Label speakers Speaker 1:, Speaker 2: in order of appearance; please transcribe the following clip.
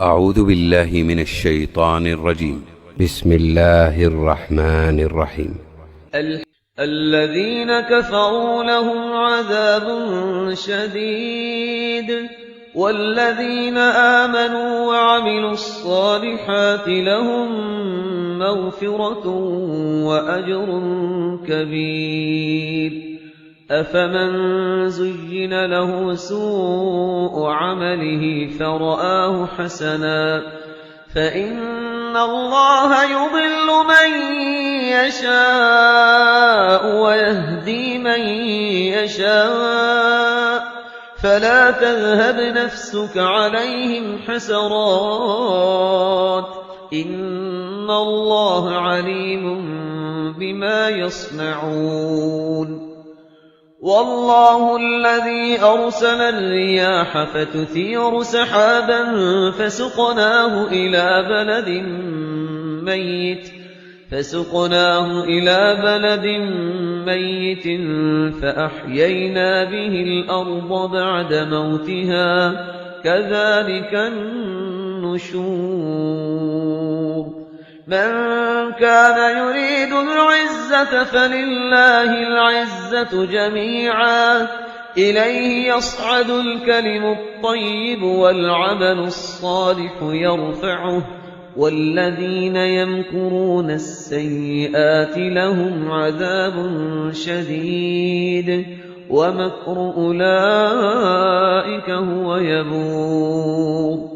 Speaker 1: أعوذ بالله من الشيطان الرجيم. بسم الله الرحمن الرحيم.
Speaker 2: الذين كفروا لهم عذاب شديد والذين آمنوا وعملوا الصالحات لهم مغفرة وأجر كبير. أفمن زين له سوء عمله فرآه حسنا فإن الله يضل من يشاء ويهدي من يشاء فلا تذهب نفسك عليهم حسرات إن الله عليم بما يصنعون. والله الذي أرسل الرياح فتثير سحابا فسقناه إلى بلد ميت فأحيينا به الأرض بعد موتها كذلك النشور. من كان يريد العزة فلله العزة جميعا إليه يصعد الكلم الطيب والعمل الصالح يرفعه والذين يمكرون السيئات لهم عذاب شديد ومكر أولئك هو يبور.